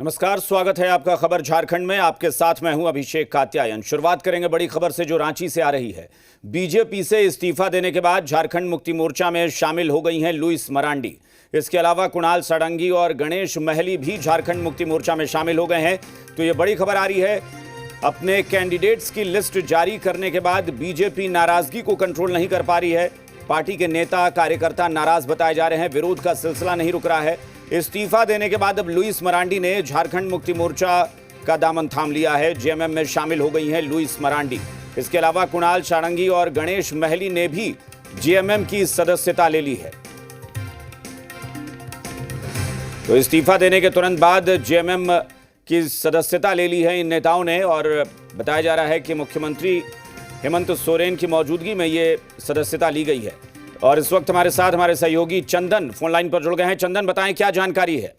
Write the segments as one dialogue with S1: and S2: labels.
S1: नमस्कार, स्वागत है आपका खबर झारखंड में। आपके साथ मैं हूं अभिषेक कात्यायन। शुरुआत करेंगे बड़ी खबर से जो रांची से आ रही है। बीजेपी से इस्तीफा देने के बाद झारखंड मुक्ति मोर्चा में शामिल हो गई हैं लुईस मरांडी। इसके अलावा कुणाल सारंगी और गणेश महली भी झारखंड मुक्ति मोर्चा में शामिल हो गए हैं। तो ये बड़ी खबर आ रही है। अपने कैंडिडेट्स की लिस्ट जारी करने के बाद बीजेपी नाराजगी को कंट्रोल नहीं कर पा रही है। पार्टी के नेता कार्यकर्ता नाराज बताए जा रहे हैं। विरोध का सिलसिला नहीं रुक रहा है। इस्तीफा देने के बाद अब लुईस मरांडी ने झारखंड मुक्ति मोर्चा का दामन थाम लिया है। जेएमएम में शामिल हो गई हैं लुईस मरांडी। इसके अलावा कुणाल सारंगी और गणेश महली ने भी जेएमएम की सदस्यता ले ली है। तो इस्तीफा देने के तुरंत बाद जेएमएम की सदस्यता ले ली है इन नेताओं ने। और बताया जा रहा है कि मुख्यमंत्री हेमंत सोरेन की मौजूदगी में ये सदस्यता ली गई है। और इस वक्त हमारे साथ हमारे सहयोगी चंदन फोन लाइन पर जुड़ गए हैं। चंदन, बताएं क्या जानकारी है।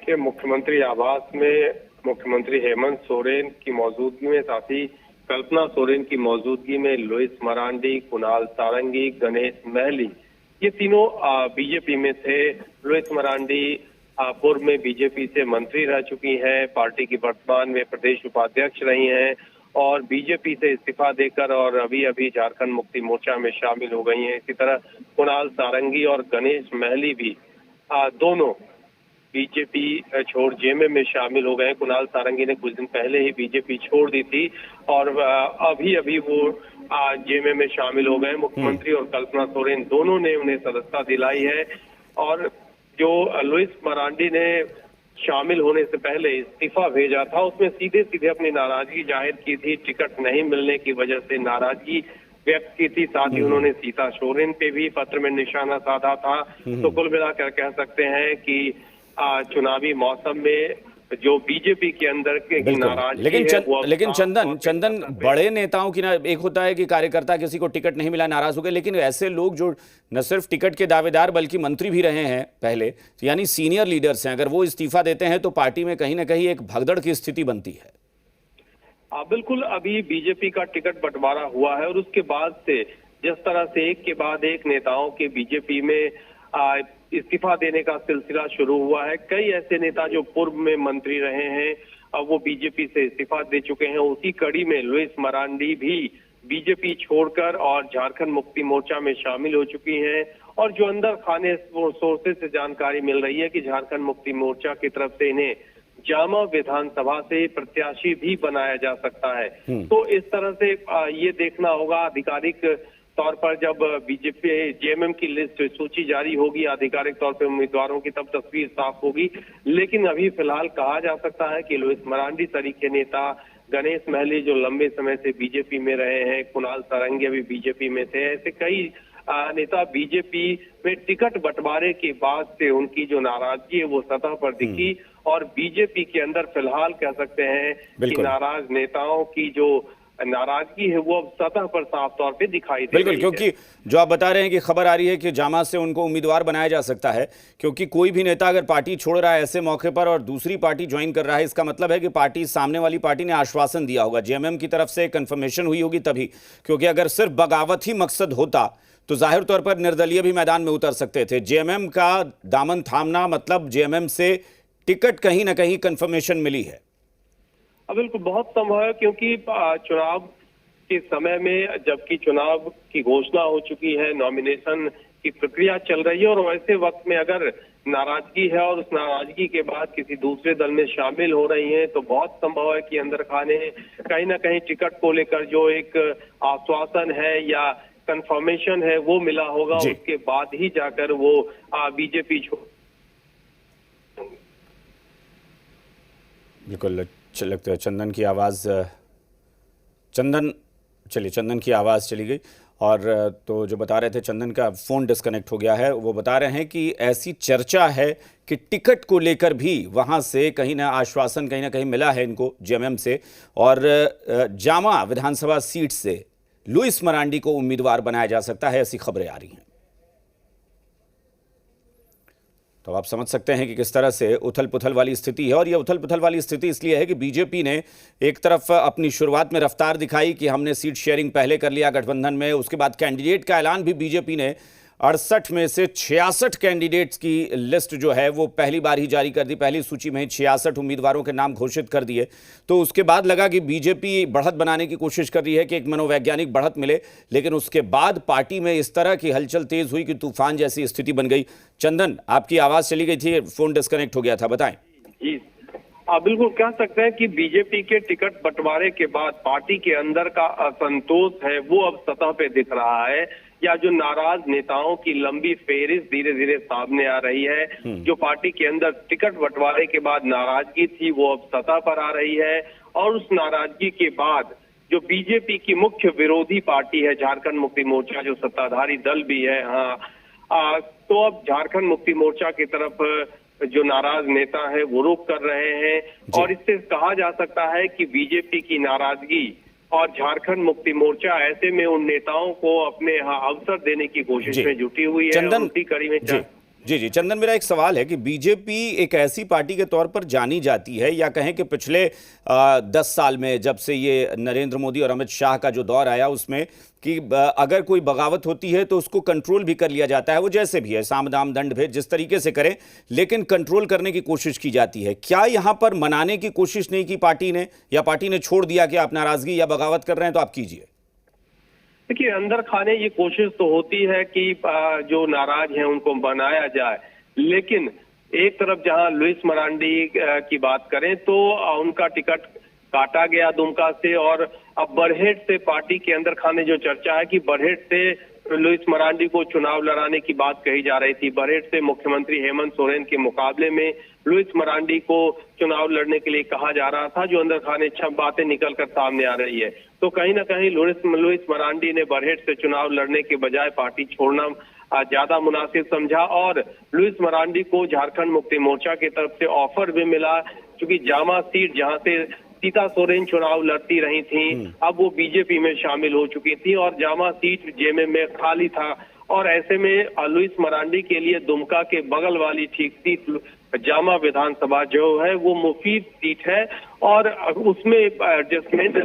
S2: कि मुख्यमंत्री आवास में मुख्यमंत्री हेमंत सोरेन की मौजूदगी में, साथ ही कल्पना सोरेन की मौजूदगी में लुईस मरांडी, कुणाल सारंगी, गणेश महली, ये तीनों बीजेपी में थे। लुईस मरांडी पूर्व में बीजेपी से मंत्री रह चुकी हैं, पार्टी की वर्तमान में प्रदेश उपाध्यक्ष रही हैं और बीजेपी से इस्तीफा देकर और अभी अभी झारखंड मुक्ति मोर्चा में शामिल हो गई हैं। इसी तरह कुणाल सारंगी और गणेश महली भी दोनों बीजेपी छोड़ जेएमएम में शामिल हो गए। कुणाल सारंगी ने कुछ दिन पहले ही बीजेपी छोड़ दी थी और अभी अभी वो जेएमएम में शामिल हो गए। मुख्यमंत्री और कल्पना सोरेन दोनों ने उन्हें सदस्यता दिलाई है। और जो लुईस मरांडी ने शामिल होने से पहले इस्तीफा भेजा था, उसमें सीधे सीधे अपनी नाराजगी जाहिर की थी। टिकट नहीं मिलने की वजह से नाराजगी व्यक्त की थी। साथ ही उन्होंने सीता सोरेन पे भी पत्र में निशाना साधा था। तो कुल मिलाकर कह सकते हैं कि चुनावी मौसम में जो बीजेपी के अंदर की नाराजगी
S1: लेकिन चंदन बड़े नेताओं की ना, एक होता है कि कार्यकर्ता किसी को टिकट नहीं मिला नाराज हो गए, लेकिन ऐसे लोग जो न सिर्फ टिकट के दावेदार बल्कि मंत्री भी रहे हैं पहले, यानी सीनियर लीडर्स हैं, अगर वो इस्तीफा देते हैं तो पार्टी में कहीं ना कहीं एक भगदड़ की स्थिति बनती है।
S2: बिल्कुल, अभी बीजेपी का टिकट बंटवारा हुआ है और उसके बाद से जिस तरह से एक के बाद एक नेताओं के बीजेपी में इस्तीफा देने का सिलसिला शुरू हुआ है। कई ऐसे नेता जो पूर्व में मंत्री रहे हैं, अब वो बीजेपी से इस्तीफा दे चुके हैं। उसी कड़ी में लुईस मरांडी भी बीजेपी छोड़कर और झारखंड मुक्ति मोर्चा में शामिल हो चुकी हैं। और जो अंदर खाने सोर्सेज से जानकारी मिल रही है कि झारखंड मुक्ति मोर्चा की तरफ से इन्हें जामा विधानसभा से प्रत्याशी भी बनाया जा सकता है। तो इस तरह से ये देखना होगा आधिकारिक तौर पर, जब बीजेपी जेएमएम की लिस्ट सूची जारी होगी आधिकारिक तौर पे उम्मीदवारों की, तब तस्वीर साफ होगी। लेकिन अभी फिलहाल कहा जा सकता है कि लुईस मरांडी तरीके नेता, गणेश महली जो लंबे समय से बीजेपी में रहे हैं, कुणाल सारंगी अभी बीजेपी में थे, ऐसे कई नेता बीजेपी में टिकट बंटवारे के बाद से उनकी जो नाराजगी है वो सतह पर दिखी। और बीजेपी के अंदर फिलहाल कह सकते हैं कि नाराज नेताओं की जो नाराजगी है वो अब सतह पर साफ तौर पे दिखाई दे रही है।
S1: क्योंकि जो आप बता रहे हैं कि खबर आ रही है कि जामा से उनको उम्मीदवार बनाया जा सकता है, क्योंकि कोई भी नेता अगर पार्टी छोड़ रहा है ऐसे मौके पर और दूसरी पार्टी ज्वाइन कर रहा है, इसका मतलब है कि पार्टी, सामने वाली पार्टी ने आश्वासन दिया होगा, जेएमएम की तरफ से कंफर्मेशन हुई होगी तभी। क्योंकि अगर सिर्फ बगावत ही मकसद होता तो जाहिर तौर पर निर्दलीय भी मैदान में उतर सकते थे। जेएमएम का दामन थामना मतलब जेएमएम से टिकट कहीं ना कहीं कंफर्मेशन मिली है।
S2: बिल्कुल, बहुत संभव है, क्योंकि चुनाव के समय में जबकि चुनाव की घोषणा हो चुकी है, नॉमिनेशन की प्रक्रिया चल रही है और वैसे वक्त में अगर नाराजगी है और उस नाराजगी के बाद किसी दूसरे दल में शामिल हो रही हैं, तो बहुत संभव है कि अंदर खाने कहीं ना कहीं टिकट को लेकर जो एक आश्वासन है या कंफर्मेशन है वो मिला होगा। उसके बाद ही जाकर वो बीजेपी छोड़।
S1: बिल्कुल, लगता है चंदन की आवाज़ चंदन की आवाज़ चली गई। और तो जो बता रहे थे, चंदन का फ़ोन डिस्कनेक्ट हो गया है। वो बता रहे हैं कि ऐसी चर्चा है कि टिकट को लेकर भी वहाँ से कहीं ना आश्वासन कहीं ना कहीं मिला है इनको जेएमएम से, और जामा विधानसभा सीट से लुईस मरांडी को उम्मीदवार बनाया जा सकता है, ऐसी खबरें आ रही हैं। तो आप समझ सकते हैं कि किस तरह से उथल पुथल वाली स्थिति है। और यह उथल पुथल वाली स्थिति इसलिए है कि बीजेपी ने एक तरफ अपनी शुरुआत में रफ्तार दिखाई कि हमने सीट शेयरिंग पहले कर लिया गठबंधन में, उसके बाद कैंडिडेट का ऐलान भी बीजेपी ने 68 में से 66 कैंडिडेट्स की लिस्ट जो है वो पहली बार ही जारी कर दी। पहली सूची में ही 66 उम्मीदवारों के नाम घोषित कर दिए। तो उसके बाद लगा कि बीजेपी बढ़त बनाने की कोशिश कर रही है कि एक मनोवैज्ञानिक बढ़त मिले, लेकिन उसके बाद पार्टी में इस तरह की हलचल तेज हुई कि तूफान जैसी स्थिति बन गई। चंदन, आपकी आवाज चली गई थी, फोन डिस्कनेक्ट हो गया था, बताएं।
S2: जी, आप बिल्कुल कह सकते हैं कि बीजेपी के टिकट बंटवारे के बाद पार्टी के अंदर का असंतोष है वो अब सतह पे दिख रहा है, या जो नाराज नेताओं की लंबी फेहरिस्त धीरे धीरे सामने आ रही है। जो पार्टी के अंदर टिकट बंटवारे के बाद नाराजगी थी वो अब सतह पर आ रही है, और उस नाराजगी के बाद जो बीजेपी की मुख्य विरोधी पार्टी है झारखंड मुक्ति मोर्चा, जो सत्ताधारी दल भी है, तो अब झारखंड मुक्ति मोर्चा की तरफ जो नाराज नेता है वो रुख कर रहे हैं, और इससे कहा जा सकता है कि बीजेपी की नाराजगी और झारखंड मुक्ति मोर्चा ऐसे में उन नेताओं को अपने यहाँ अवसर देने की कोशिश में जुटी हुई है।
S1: चंदन,
S2: उसी कड़ी में
S1: जी चंदन, मेरा एक सवाल है कि बीजेपी एक ऐसी पार्टी के तौर पर जानी जाती है, या कहें कि पिछले 10 साल में जब से ये नरेंद्र मोदी और अमित शाह का जो दौर आया उसमें कि अगर कोई बगावत होती है तो उसको कंट्रोल भी कर लिया जाता है, वो जैसे भी है, साम दाम दंड भेद जिस तरीके से करें, लेकिन कंट्रोल करने की कोशिश की जाती है। क्या यहाँ पर मनाने की कोशिश नहीं की पार्टी ने, या पार्टी ने छोड़ दिया कि आप नाराजगी या बगावत कर रहे हैं तो आप कीजिए?
S2: देखिए, अंदर खाने ये कोशिश तो होती है कि जो नाराज हैं उनको मनाया जाए, लेकिन एक तरफ जहां लुइस मरांडी की बात करें तो उनका टिकट काटा गया दुमका से, और अब बरहेट से पार्टी के अंदर खाने जो चर्चा है कि बरहेट से लुइस मरांडी को चुनाव लड़ाने की बात कही जा रही थी। बरहेट से मुख्यमंत्री हेमंत सोरेन के मुकाबले में लुइस मरांडी को चुनाव लड़ने के लिए कहा जा रहा था, जो अंदर खाने बातें निकलकर सामने आ रही है। तो कहीं ना कहीं लुइस मरांडी ने बरहेट से चुनाव लड़ने के बजाय पार्टी छोड़ना ज्यादा मुनासिब समझा, और लुइस मरांडी को झारखंड मुक्ति मोर्चा की तरफ से ऑफर भी मिला, क्योंकि जामा सीट जहां से सीता सोरेन चुनाव लड़ती रही थी, अब वो बीजेपी में शामिल हो चुकी थी, और जामा सीट जेमे में खाली था, और ऐसे में लुइस मरांडी के लिए दुमका के बगल वाली ठीक सीट जामा विधानसभा जो है वो मुफीद सीट है, और उसमें एडजस्टमेंट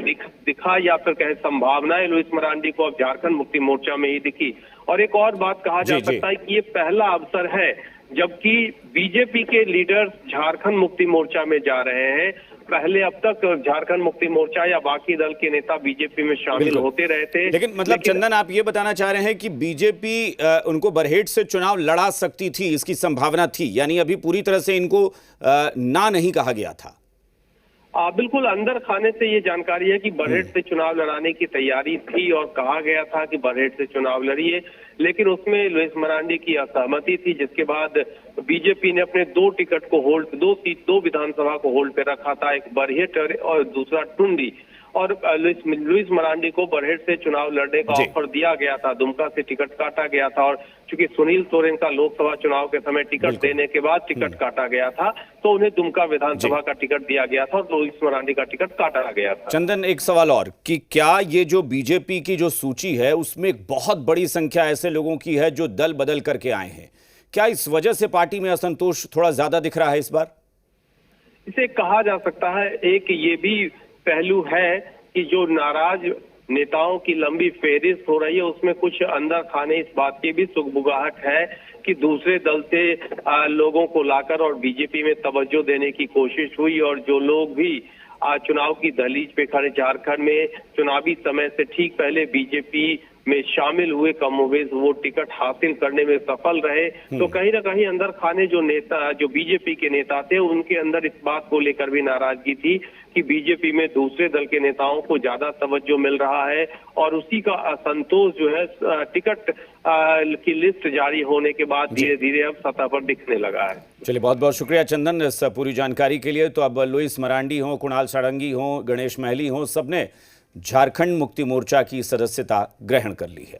S2: दिखा या फिर कहे संभावनाएं लुइस मरांडी को अब झारखंड मुक्ति मोर्चा में ही दिखी। और एक और बात कहा जा सकता है कि ये पहला अवसर है जबकि बीजेपी के लीडर्स झारखंड मुक्ति मोर्चा में जा रहे हैं। पहले अब तक झारखंड मुक्ति मोर्चा या बाकी दल के नेता बीजेपी में शामिल होते रहे थे,
S1: लेकिन चंदन, आप ये बताना चाह रहे हैं कि बीजेपी उनको बरहेट से चुनाव लड़ा सकती थी, इसकी संभावना थी, यानी अभी पूरी तरह से इनको ना नहीं कहा गया था?
S2: बिल्कुल, अंदर खाने से ये जानकारी है कि बरहेट से चुनाव लड़ाने की तैयारी थी और कहा गया था कि बरहेट से चुनाव लड़िए, लेकिन उसमें लुइस मरांडी की असहमति थी, जिसके बाद बीजेपी ने अपने 2 टिकट को होल्ड, 2 विधानसभा को होल्ड पे रखा था, एक बरहेट और दूसरा टुंडी, और लुइस मरांडी को बरहेट से चुनाव लड़ने का ऑफर दिया गया था, दुमका से टिकट काटा गया था, और चूंकि सुनील सोरेन का लोकसभा चुनाव के समय टिकट देने के बाद टिकट काटा गया था, तो उन्हें दुमका विधानसभा का टिकट दिया गया था, और लुइस मरांडी का टिकट काटा गया था।
S1: चंदन, एक सवाल और कि क्या ये जो बीजेपी की जो सूची है उसमें एक बहुत बड़ी संख्या ऐसे लोगों की है जो दल बदल करके आए हैं, क्या इस वजह से पार्टी में असंतोष थोड़ा ज्यादा दिख रहा है इस बार?
S2: इसे कहा जा सकता है, एक ये भी पहलू है कि जो नाराज नेताओं की लंबी फेहरिस्त हो रही है उसमें कुछ अंदर खाने इस बात की भी सुगबुगाहट है कि दूसरे दल से लोगों को लाकर और बीजेपी में तवज्जो देने की कोशिश हुई, और जो लोग भी चुनाव की दहलीज पे खड़े झारखंड में चुनावी समय से ठीक पहले बीजेपी में शामिल हुए, कमोबेश वो टिकट हासिल करने में सफल रहे। तो कहीं ना कहीं अंदर खाने जो बीजेपी के नेता थे उनके अंदर इस बात को लेकर भी नाराजगी थी कि बीजेपी में दूसरे दल के नेताओं को ज्यादा तवज्जो मिल रहा है, और उसी का असंतोष जो है टिकट की लिस्ट जारी होने के बाद धीरे धीरे अब सतह पर दिखने लगा है।
S1: चलिए, बहुत बहुत शुक्रिया चंदन इस पूरी जानकारी के लिए। तो अब लुइस मरांडी हो, कुणाल सारंगी हो, गणेश महली हो, सबने झारखंड मुक्ति मोर्चा की सदस्यता ग्रहण कर ली है।